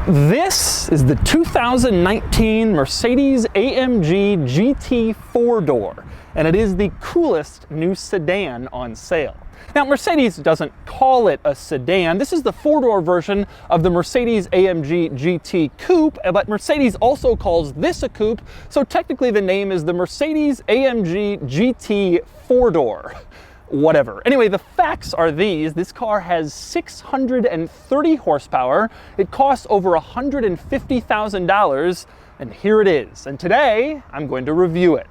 This is the 2019 Mercedes-AMG GT 4-door, and it is the coolest new sedan on sale. Now, Mercedes doesn't call it a sedan. This is the 4-door version of the Mercedes-AMG GT Coupe, but Mercedes also calls this a coupe, so technically the name is the Mercedes-AMG GT 4-door. Whatever. Anyway, the facts are these. This car has 630 horsepower. It costs over $150,000, and here it is. And today, I'm going to review it.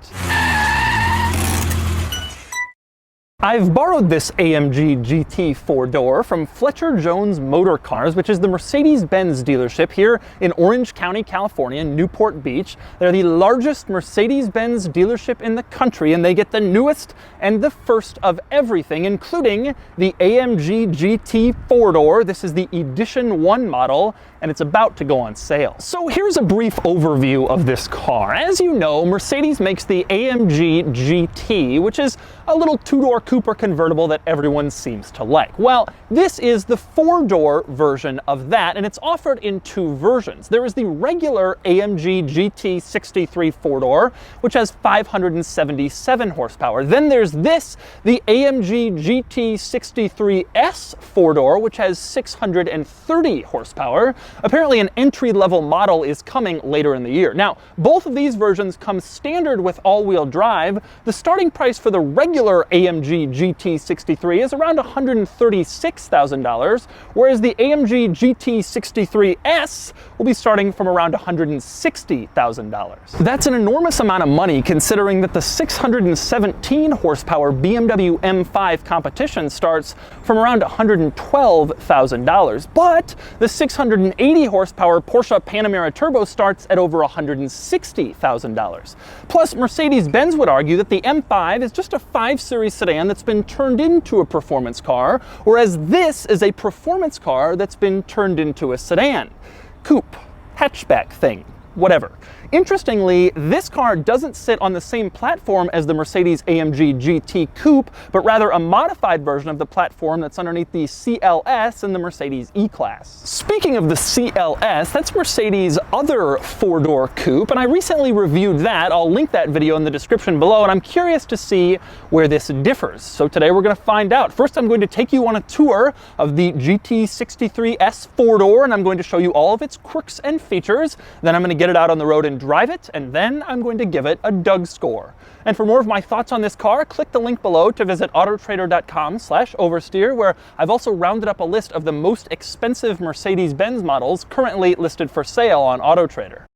I've borrowed this AMG GT 4-door from Fletcher Jones MOTORCARS, which is the Mercedes-Benz dealership here in Orange County, California, Newport Beach. They're the largest Mercedes-Benz dealership in the country, and they get the newest and the first of everything, including the AMG GT 4-door. This is the Edition 1 model, and it's about to go on sale. So here's a brief overview of this car. As you know, Mercedes makes the AMG GT, which is a little two-door coupe or convertible that everyone seems to like. Well, this is the 4-door version of that, and it's offered in two versions. There is the regular AMG GT63 4-door, which has 577 horsepower. Then there's this, the AMG GT63S 4-door, which has 630 horsepower. Apparently an entry-level model is coming later in the year. Now, both of these versions come standard with all-wheel drive. The starting price for the regular AMG GT63 is around $136,000, whereas the AMG GT63S will be starting from around $160,000. That's an enormous amount of money considering that the 617 horsepower BMW M5 competition starts from around $112,000, but the 680 horsepower Porsche Panamera Turbo starts at over $160,000. Plus, Mercedes-Benz would argue that the M5 is just a 5 Series sedan that's been turned into a performance car, whereas this is a performance car that's been turned into a sedan. Coupe, hatchback thing, whatever. Interestingly, this car doesn't sit on the same platform as the Mercedes-AMG GT Coupe, but rather a modified version of the platform that's underneath the CLS and the Mercedes E-Class. Speaking of the CLS, that's Mercedes' other 4-door coupe, and I recently reviewed that. I'll link that video in the description below, and I'm curious to see where this differs. So today we're going to find out. First, I'm going to take you on a tour of the GT63S 4-door, and I'm going to show you all of its quirks and features. Then I'm going to get it out on the road and drive it, and then I'm going to give it a DougScore. And for more of my thoughts on this car, click the link below to visit autotrader.com/oversteer, where I've also rounded up a list of the most expensive Mercedes-Benz models currently listed for sale on AutoTrader.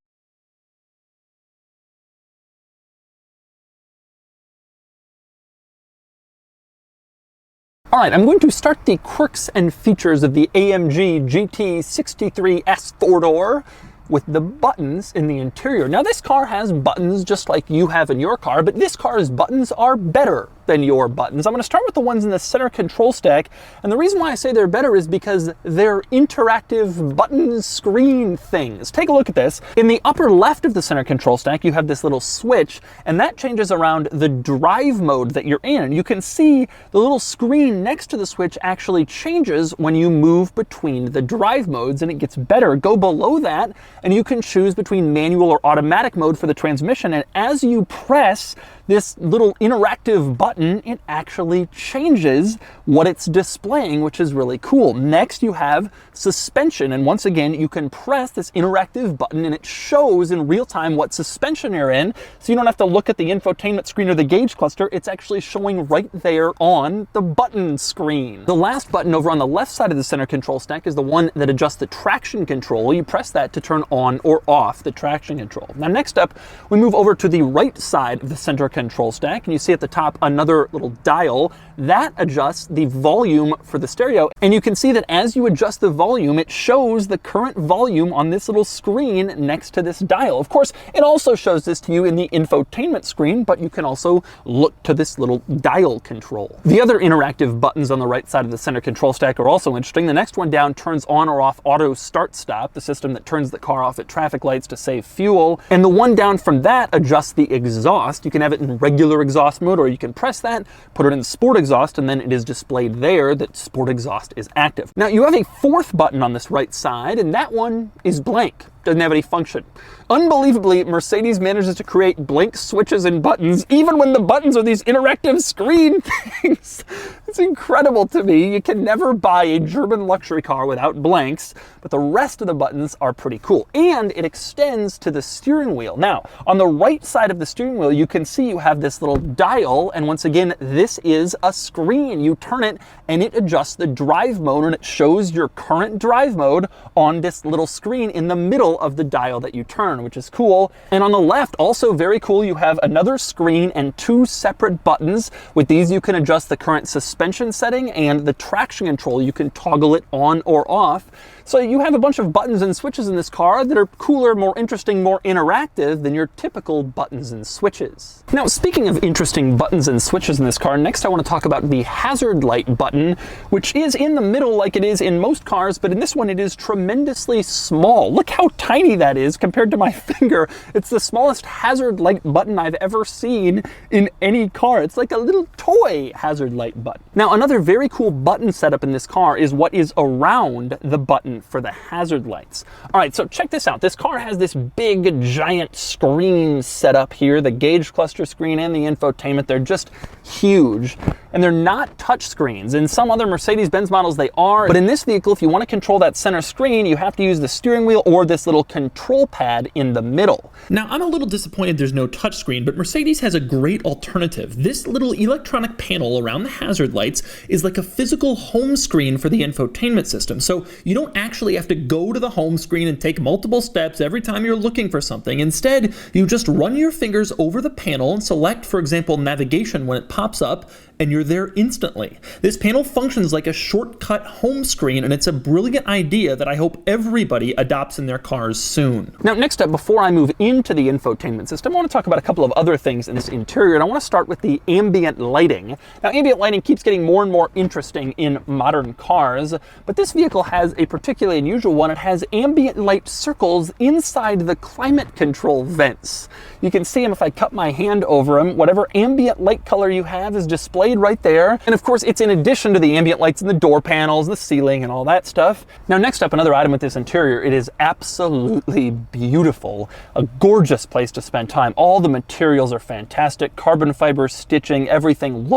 All right, I'm going to start the quirks and features of the AMG GT63S 4-door with the buttons in the interior. Now, this car has buttons just like you have in your car, but this car's buttons are better than your buttons. I'm going to start with the ones in the center control stack, and the reason why I say they're better is because they're interactive button screen things. Take a look at this. In the upper left of the center control stack, you have this little switch, and that changes around the drive mode that you're in. You can see the little screen next to the switch actually changes when you move between the drive modes, and it gets better. Go below that, and you can choose between manual or automatic mode for the transmission, and as you press this little interactive button, it actually changes what it's displaying, which is really cool. Next, you have suspension, and once again, you can press this interactive button and it shows in real time what suspension you're in, so you don't have to look at the infotainment screen or the gauge cluster. It's actually showing right there on the button screen. The last button over on the left side of the center control stack is the one that adjusts the traction control. You press that to turn on or off the traction control. Now, next up, we move over to the right side of the center control stack, and you see at the top another little dial that adjusts the volume for the stereo, and you can see that as you adjust the volume, it shows the current volume on this little screen next to this dial. Of course, it also shows this to you in the infotainment screen, but you can also look to this little dial control. The other interactive buttons on the right side of the center control stack are also interesting. The next one down turns on or off auto start stop, the system that turns the car off at traffic lights to save fuel, and the one down from that adjusts the exhaust. You can have it in regular exhaust mode, or you can press press that, put it in sport exhaust, and then it is displayed there that sport exhaust is active. Now you have a fourth button on this right side, and that one is blank. Doesn't have any function. Unbelievably, Mercedes manages to create blank switches and buttons even when the buttons are these interactive screen things. It's incredible to me. You can never buy a German luxury car without blanks, but the rest of the buttons are pretty cool. And it extends to the steering wheel. Now, on the right side of the steering wheel, you can see you have this little dial, and once again, this is a screen. You turn it and it adjusts the drive mode, and it shows your current drive mode on this little screen in the middle of the dial that you turn, which is cool. And on the left, also very cool, you have another screen and two separate buttons. With these, you can adjust the current suspension setting and the traction control. You can toggle it on or off. So you have a bunch of buttons and switches in this car that are cooler, more interesting, more interactive than your typical buttons and switches. Now, speaking of interesting buttons and switches in this car, next I want to talk about the hazard light button, which is in the middle like it is in most cars, but in this one it is tremendously small. Look how tiny that is compared to my finger. It's the smallest hazard light button I've ever seen in any car. It's like a little toy hazard light button. Now, another very cool button setup in this car is what is around the button for the hazard lights. All right, so check this out. This car has this big giant screen set up here, the gauge cluster screen and the infotainment. They're just huge, and they're not touch screens. In some other Mercedes-Benz models they are, but in this vehicle, if you want to control that center screen, you have to use the steering wheel or this little control pad in the middle. Now, I'm a little disappointed there's no touch screen, but Mercedes has a great alternative. This little electronic panel around the hazard lights is like a physical home screen for the infotainment system. So you don't actually have to go to the home screen and take multiple steps every time you're looking for something. Instead, you just run your fingers over the panel and select, for example, navigation when it pops up, and you're there instantly. This panel functions like a shortcut home screen, and it's a brilliant idea that I hope everybody adopts in their cars soon. Now, next up, before I move into the infotainment system, I want to talk about a couple of other things in this interior, and I want to start with the ambient lighting. Now, ambient lighting keeps getting more and more interesting in modern cars, but this vehicle has a particularly unusual one. It has ambient light circles inside the climate control vents. You can see them if I cut my hand over them. Whatever ambient light color you have is displayed right there. And of course, it's in addition to the ambient lights in the door panels, the ceiling, and all that stuff. Now, next up, another item with this interior. It is absolutely beautiful. A gorgeous place to spend time. All the materials are fantastic. Carbon fiber stitching, everything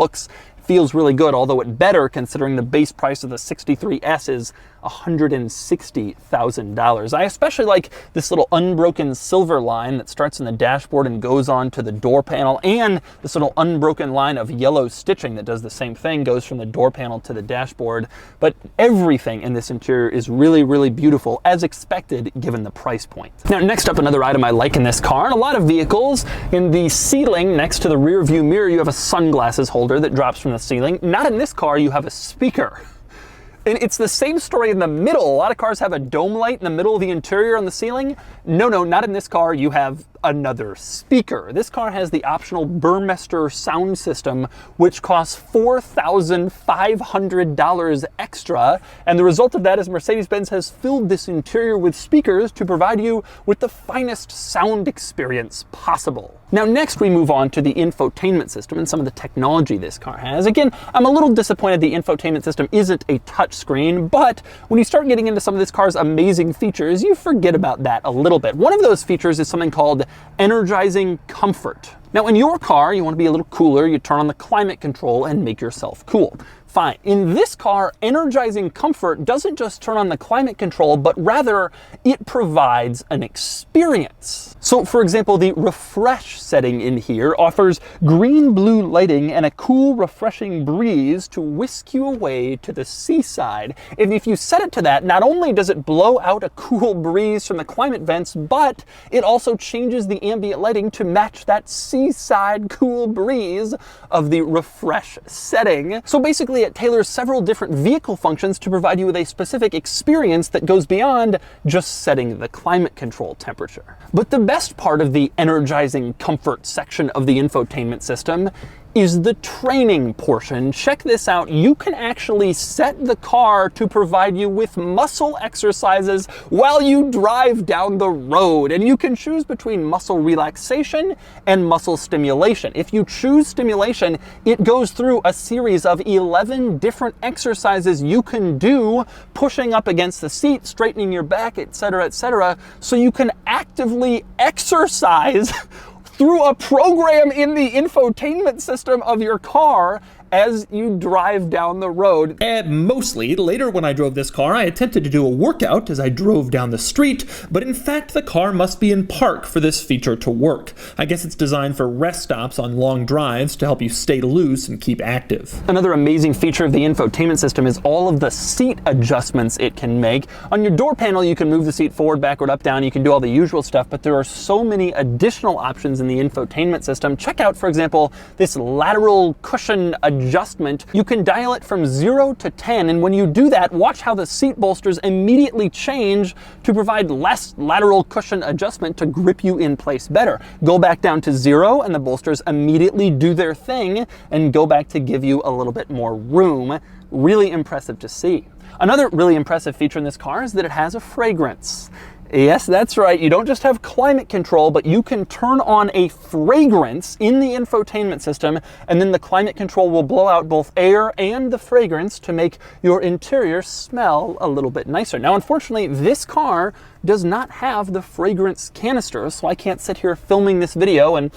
feels really good, although it better considering the base price of the 63S is $160,000. I especially like this little unbroken silver line that starts in the dashboard and goes on to the door panel, and this little unbroken line of yellow stitching that does the same thing, goes from the door panel to the dashboard. But everything in this interior is really, really beautiful, as expected given the price point. Now, next up, another item I like in this car. In a lot of vehicles, in the ceiling next to the rear view mirror, you have a sunglasses holder that drops from the ceiling. Not in this car, you have a speaker. And it's the same story in the middle. A lot of cars have a dome light in the middle of the interior on the ceiling. No, not in this car. You have another speaker. This car has the optional Burmester sound system, which costs $4,500 extra. And the result of that is Mercedes-Benz has filled this interior with speakers to provide you with the finest sound experience possible. Now, next we move on to the infotainment system and some of the technology this car has. Again, I'm a little disappointed the infotainment system isn't a touchscreen, but when you start getting into some of this car's amazing features, you forget about that a little bit. One of those features is something called energizing comfort. Now, in your car, you want to be a little cooler, you turn on the climate control and make yourself cool. Fine. In this car, energizing comfort doesn't just turn on the climate control, but rather it provides an experience. So, for example, the refresh setting in here offers green-blue lighting and a cool, refreshing breeze to whisk you away to the seaside. And if you set it to that, not only does it blow out a cool breeze from the climate vents, but it also changes the ambient lighting to match that seaside cool breeze of the refresh setting. So basically, it tailors several different vehicle functions to provide you with a specific experience that goes beyond just setting the climate control temperature. But the best part of the energizing comfort section of the infotainment system is the training portion. Check this out. You can actually set the car to provide you with muscle exercises while you drive down the road. And you can choose between muscle relaxation and muscle stimulation. If you choose stimulation, it goes through a series of 11 different exercises you can do, pushing up against the seat, straightening your back, etc., so you can actively exercise through a program in the infotainment system of your car as you drive down the road. And mostly, later when I drove this car, I attempted to do a workout as I drove down the street, but in fact the car must be in park for this feature to work. I guess it's designed for rest stops on long drives to help you stay loose and keep active. Another amazing feature of the infotainment system is all of the seat adjustments it can make. On your door panel, you can move the seat forward, backward, up, down. You can do all the usual stuff, but there are so many additional options in the infotainment system. Check out, for example, this lateral cushion adjustment. You can dial it from 0 to 10, and when you do that, watch how the seat bolsters immediately change to provide less lateral cushion adjustment to grip you in place better. Go back down to 0 and the bolsters immediately do their thing and go back to give you a little bit more room. Really impressive to see. Another really impressive feature in this car is that it has a fragrance. Yes, that's right. You don't just have climate control, but you can turn on a fragrance in the infotainment system, and then the climate control will blow out both air and the fragrance to make your interior smell a little bit nicer. Now, unfortunately, this car does not have the fragrance canister, so I can't sit here filming this video and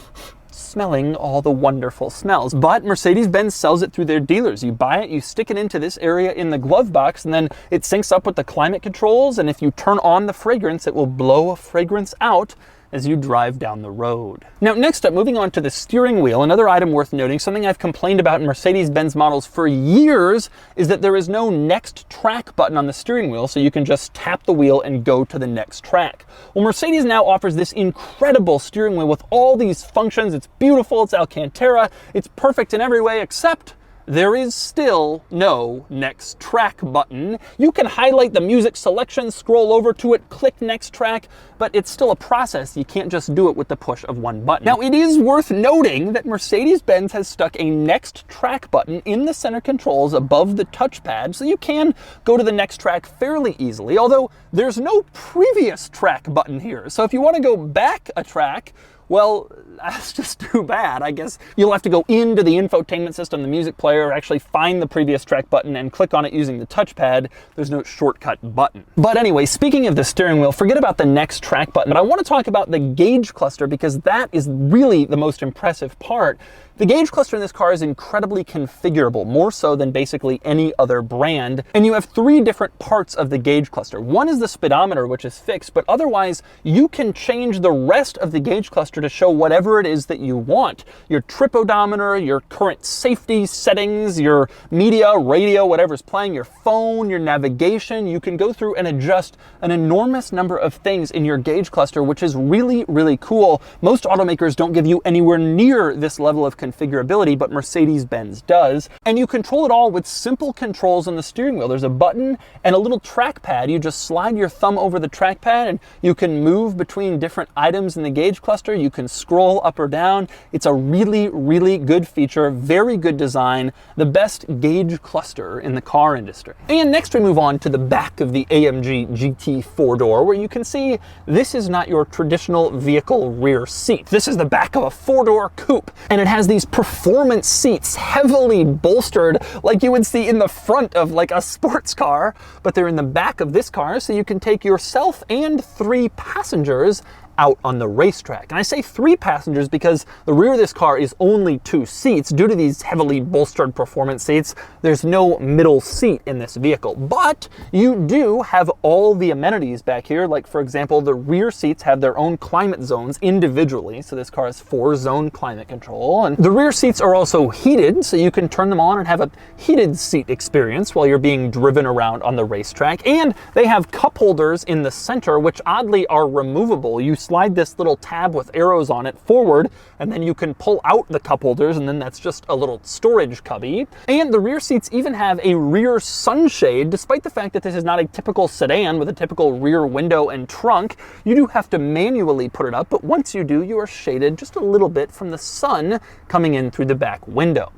smelling all the wonderful smells. But Mercedes-Benz sells it through their dealers. You buy it, you stick it into this area in the glove box, and then it syncs up with the climate controls, and if you turn on the fragrance, it will blow a fragrance out as you drive down the road. Now, next up, moving on to the steering wheel, another item worth noting, something I've complained about in Mercedes-Benz models for years, is that there is no next track button on the steering wheel, so you can just tap the wheel and go to the next track. Well, Mercedes now offers this incredible steering wheel with all these functions. It's beautiful, it's Alcantara, it's perfect in every way, except there is still no next track button. You can highlight the music selection, scroll over to it, click next track, but it's still a process. You can't just do it with the push of one button. Now, it is worth noting that Mercedes-Benz has stuck a next track button in the center controls above the touchpad, so you can go to the next track fairly easily, although there's no previous track button here. So if you want to go back a track, well, that's just too bad. I guess you'll have to go into the infotainment system, the music player, actually find the previous track button and click on it using the touchpad. There's no shortcut button. But anyway, speaking of the steering wheel, forget about the next track button. But I want to talk about the gauge cluster because that is really the most impressive part. The gauge cluster in this car is incredibly configurable, more so than basically any other brand. And you have 3 different parts of the gauge cluster. One is the speedometer, which is fixed, but otherwise you can change the rest of the gauge cluster to show whatever it is that you want. Your trip odometer, your current safety settings, your media, radio, whatever's playing, your phone, your navigation. You can go through and adjust an enormous number of things in your gauge cluster, which is really, really cool. Most automakers don't give you anywhere near this level of configurability, but Mercedes-Benz does. And you control it all with simple controls on the steering wheel. There's a button and a little trackpad. You just slide your thumb over the trackpad and you can move between different items in the gauge cluster. You can scroll up or down. It's a really, really good feature, very good design, the best gauge cluster in the car industry. And next we move on to the back of the AMG GT 4-door, where you can see this is not your traditional vehicle rear seat. This is the back of a 4-door coupe, and it has these performance seats heavily bolstered like you would see in the front of like a sports car, but they're in the back of this car, so you can take yourself and 3 passengers out on the racetrack. And I say 3 passengers because the rear of this car is only 2 seats. Due to these heavily bolstered performance seats, there's no middle seat in this vehicle. But you do have all the amenities back here. Like, for example, the rear seats have their own climate zones individually. So this car has 4-zone climate control. And the rear seats are also heated, so you can turn them on and have a heated seat experience while you're being driven around on the racetrack. And they have cup holders in the center, which oddly are removable. You slide this little tab with arrows on it forward, and then you can pull out the cup holders, and then that's just a little storage cubby. And the rear seats even have a rear sunshade. Despite the fact that this is not a typical sedan with a typical rear window and trunk, you do have to manually put it up, but once you do, you are shaded just a little bit from the sun coming in through the back window.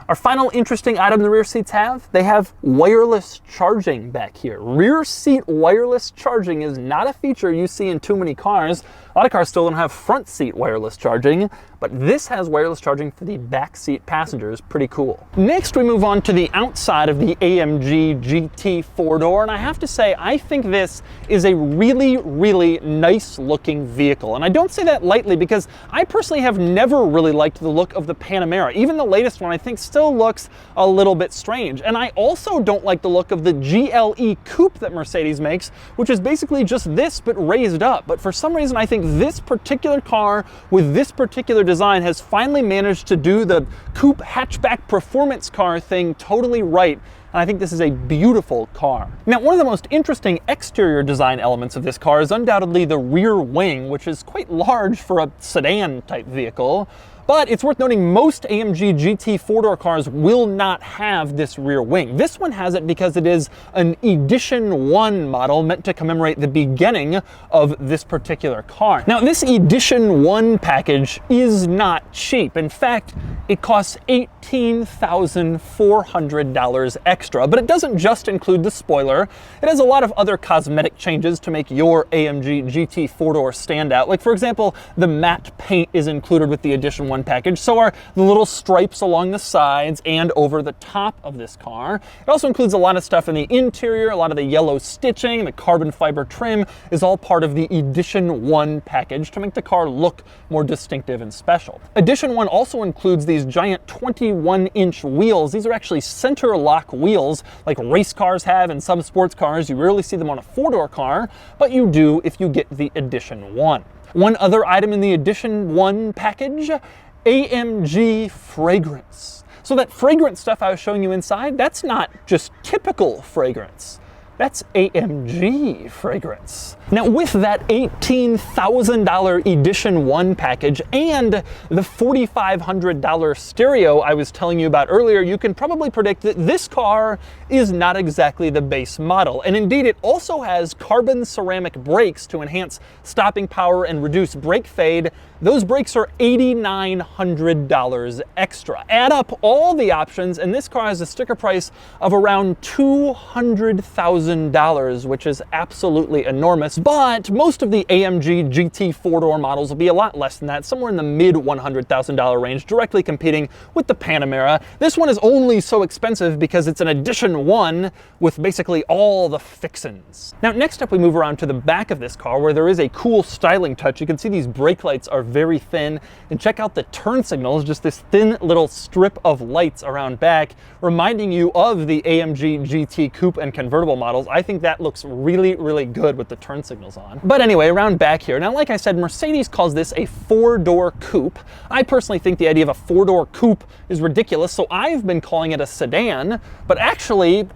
Our final interesting item the rear seats have, they have wireless charging back here. Rear seat wireless charging is not a feature you see in too many cars. A lot of cars still don't have front seat wireless charging, but this has wireless charging for the back seat passengers. Pretty cool. Next, we move on to the outside of the AMG GT 4-door, and I have to say, I think this is a really, really nice looking vehicle. And I don't say that lightly because I personally have never really liked the look of the Panamera. Even the latest one I think still looks a little bit strange. And I also don't like the look of the GLE Coupe that Mercedes makes, which is basically just this but raised up. But for some reason, I think this particular car with this particular design has finally managed to do the coupe hatchback performance car thing totally right. And I think this is a beautiful car. Now, one of the most interesting exterior design elements of this car is undoubtedly the rear wing, which is quite large for a sedan type vehicle. But it's worth noting most AMG GT 4-door cars will not have this rear wing. This one has it because it is an Edition 1 model meant to commemorate the beginning of this particular car. Now, this Edition 1 package is not cheap. In fact, it costs $18,400 extra, but it doesn't just include the spoiler. It has a lot of other cosmetic changes to make your AMG GT 4-door stand out. Like, for example, the matte paint is included with the Edition 1 package, so are the little stripes along the sides and over the top of this car. It also includes a lot of stuff in the interior. A lot of the yellow stitching, the carbon fiber trim is all part of the Edition 1 package to make the car look more distinctive and special. Edition 1 also includes these giant 21-inch wheels. These are actually center lock wheels like race cars have and some sports cars. You rarely see them on a 4-door car, but you do if you get the Edition 1. One other item in the Edition 1 package, AMG fragrance. So that fragrance stuff I was showing you inside, that's not just typical fragrance. That's AMG fragrance. Now, with that $18,000 Edition 1 package and the $4,500 stereo I was telling you about earlier, you can probably predict that this car is not exactly the base model. And indeed, it also has carbon ceramic brakes to enhance stopping power and reduce brake fade. Those brakes are $8,900 extra. Add up all the options, and this car has a sticker price of around $200,000, which is absolutely enormous. But most of the AMG GT 4-door models will be a lot less than that, somewhere in the mid $100,000 range, directly competing with the Panamera. This one is only so expensive because it's an Edition 1 with basically all the fixins. Now, next up, we move around to the back of this car where there is a cool styling touch. You can see these brake lights are very thin, and check out the turn signals, just this thin little strip of lights around back, reminding you of the AMG GT Coupe and convertible models. I think that looks really, really good with the turn signals on. But anyway, around back here, now like I said, Mercedes calls this a 4-door coupe. I personally think the idea of a 4-door coupe is ridiculous, so I've been calling it a sedan, but actually,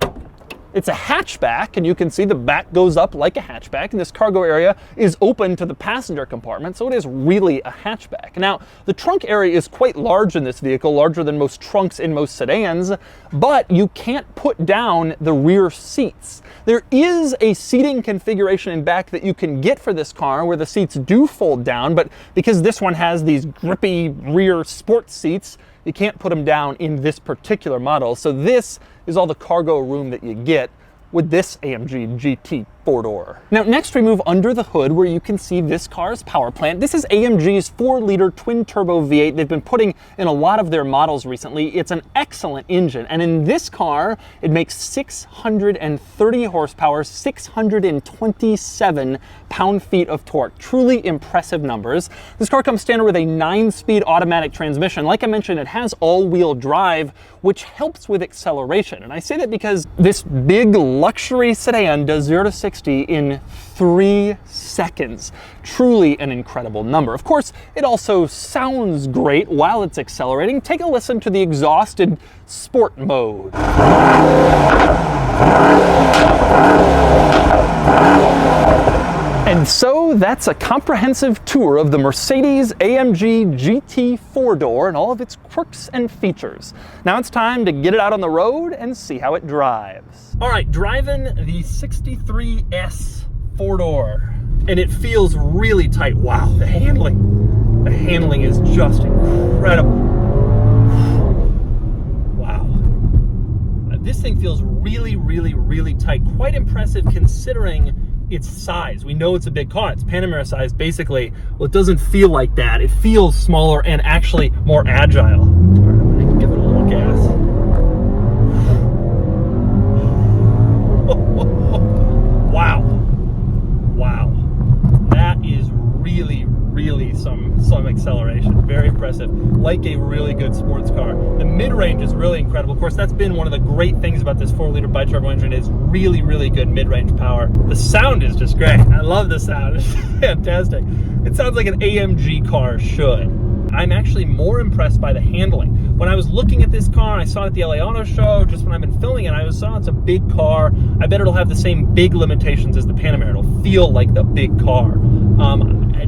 it's a hatchback, and you can see the back goes up like a hatchback, and this cargo area is open to the passenger compartment, so it is really a hatchback. Now, the trunk area is quite large in this vehicle, larger than most trunks in most sedans, but you can't put down the rear seats. There is a seating configuration in back that you can get for this car where the seats do fold down, but because this one has these grippy rear sports seats, you can't put them down in this particular model. So this is all the cargo room that you get with this AMG GT 4-door. Now, next we move under the hood where you can see this car's power plant. This is AMG's 4-liter twin-turbo V8. They've been putting in a lot of their models recently. It's an excellent engine, and in this car, it makes 630 horsepower, 627 pound-feet of torque. Truly impressive numbers. This car comes standard with a 9-speed automatic transmission. Like I mentioned, it has all-wheel drive, which helps with acceleration. And I say that because this big luxury sedan does 0 to 60 in 3 seconds. Truly an incredible number. Of course, it also sounds great while it's accelerating. Take a listen to the exhaust in sport mode. And so so that's a comprehensive tour of the Mercedes-AMG GT 4-door and all of its quirks and features. Now it's time to get it out on the road and see how it drives. All right, driving the 63S 4-door, and it feels really tight. Wow, the handling is just incredible. Wow. This thing feels really, really, really tight. Quite impressive considering its size. We know it's a big car. It's Panamera size, basically. Well, it doesn't feel like that. It feels smaller and actually more agile. All right, I'm gonna give it a little gas. Wow. Wow. That is really, really some acceleration. Very impressive. Like a really good sports car. The mid-range is really incredible. Of course, that's been one of the great things about this 4-liter biturbo engine is really, really good mid-range power. The sound is just great. I love the sound. It's fantastic. It sounds like an AMG car should. I'm actually more impressed by the handling. When I was looking at this car, I saw it at the LA Auto Show, just when I've been filming it, I saw it's a big car. I bet it'll have the same big limitations as the Panamera. It'll feel like the big car.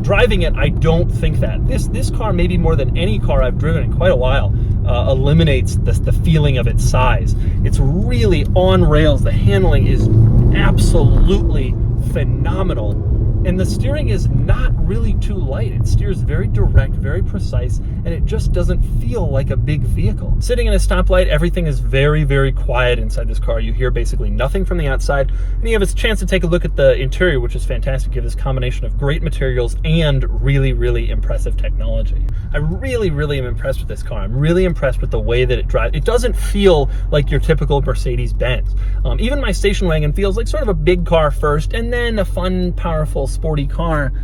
Driving it, I don't think that. This car, maybe more than any car I've driven in quite a while, eliminates the feeling of its size. It's really on rails. The handling is absolutely phenomenal. And the steering is not really too light. It steers very direct, very precise, and it just doesn't feel like a big vehicle. Sitting in a stoplight, everything is very, very quiet inside this car. You hear basically nothing from the outside, and you have a chance to take a look at the interior, which is fantastic. You have this combination of great materials and really, really impressive technology. I really, really am impressed with this car. I'm really impressed with the way that it drives. It doesn't feel like your typical Mercedes-Benz. Even my station wagon feels like sort of a big car first, and then a fun, powerful, sporty car.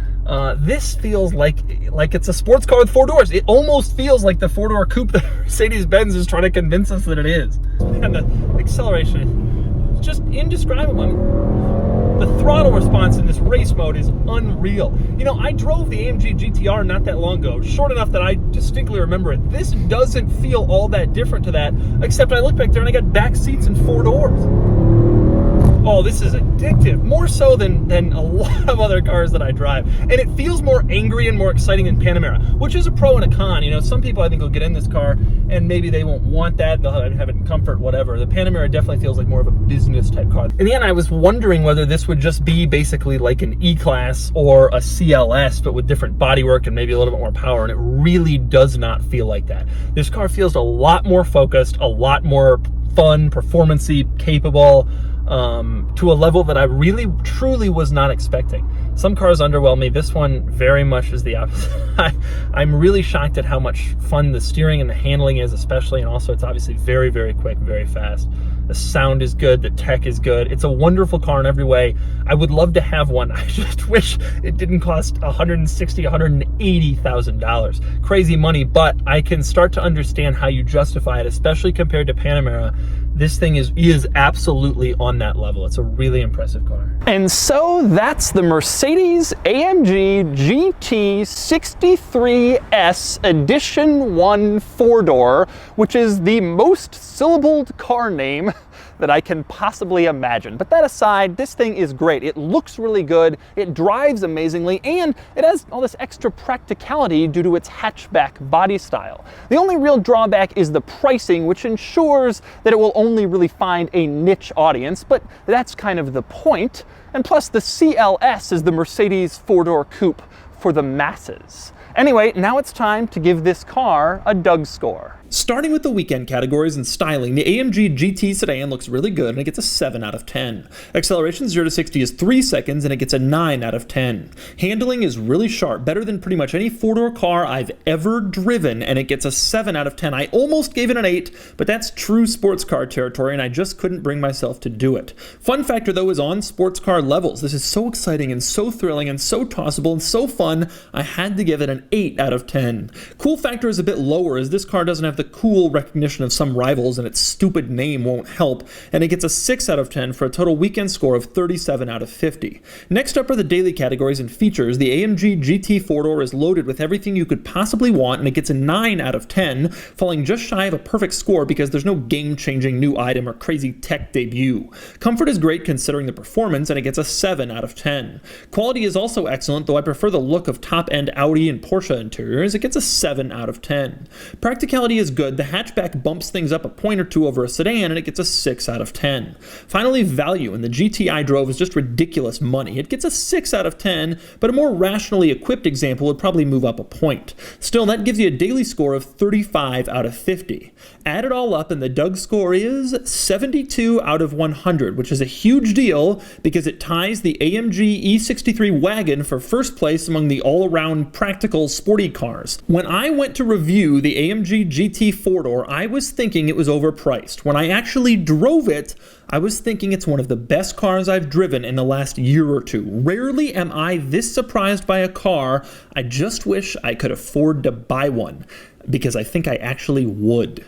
This feels like it's a sports car with 4 doors. It almost feels like the 4-door coupe that Mercedes-Benz is trying to convince us that it is. And the acceleration is just indescribable. I mean, the throttle response in this race mode is unreal. You know, I drove the AMG GTR not that long ago, short enough that I distinctly remember it. This doesn't feel all that different to that, except I look back there and I got back seats and 4 doors. Oh, this is addictive, more so than a lot of other cars that I drive. And it feels more angry and more exciting than Panamera, which is a pro and a con. You know, some people I think will get in this car and maybe they won't want that, they'll have it in comfort, whatever. The Panamera definitely feels like more of a business type car. In the end, I was wondering whether this would just be basically like an E-Class or a CLS, but with different bodywork and maybe a little bit more power, and it really does not feel like that. This car feels a lot more focused, a lot more fun, performance-y, capable, to a level that I really, truly was not expecting. Some cars underwhelm me. This one very much is the opposite. I'm really shocked at how much fun the steering and the handling is, especially, and also it's obviously very, very quick, very fast. The sound is good, the tech is good. It's a wonderful car in every way. I would love to have one. I just wish it didn't cost $160,000, $180,000. Crazy money, but I can start to understand how you justify it, especially compared to Panamera. This thing is absolutely on that level. It's a really impressive car. And so that's the Mercedes-AMG GT63S Edition 1 4-door, which is the most syllabled car name that I can possibly imagine. But that aside, this thing is great. It looks really good, it drives amazingly, and it has all this extra practicality due to its hatchback body style. The only real drawback is the pricing, which ensures that it will only really find a niche audience, but that's kind of the point. And plus, the CLS is the Mercedes 4-door coupe for the masses. Anyway, now it's time to give this car a DougScore. Starting with the weekend categories and styling, the AMG GT Sedan looks really good and it gets a 7 out of 10. Acceleration 0 to 60 is 3 seconds and it gets a 9 out of 10. Handling is really sharp, better than pretty much any 4-door car I've ever driven, and it gets a 7 out of 10. I almost gave it an 8, but that's true sports car territory and I just couldn't bring myself to do it. Fun factor though is on sports car levels. This is so exciting and so thrilling and so tossable and so fun, I had to give it an 8 out of 10. Cool factor is a bit lower as this car doesn't have the the cool recognition of some rivals and its stupid name won't help, and it gets a 6 out of 10 for a total weekend score of 37 out of 50. Next up are the daily categories and features. The AMG GT 4-door is loaded with everything you could possibly want, and it gets a 9 out of 10, falling just shy of a perfect score because there's no game-changing new item or crazy tech debut. Comfort is great considering the performance, and it gets a 7 out of 10. Quality is also excellent, though I prefer the look of top-end Audi and Porsche interiors. It gets a 7 out of 10. Practicality is good. The hatchback bumps things up a point or two over a sedan, and it gets a 6 out of 10. Finally, value, and the GT I drove is just ridiculous money. It gets a 6 out of 10, but a more rationally equipped example would probably move up a point. Still, that gives you a daily score of 35 out of 50. Add it all up, and the DougScore is 72 out of 100, which is a huge deal because it ties the AMG E63 wagon for first place among the all-around practical sporty cars. When I went to review the AMG GT 4-door, I was thinking it was overpriced. When I actually drove it, I was thinking it's one of the best cars I've driven in the last year or two. Rarely am I this surprised by a car. I just wish I could afford to buy one, because I think I actually would.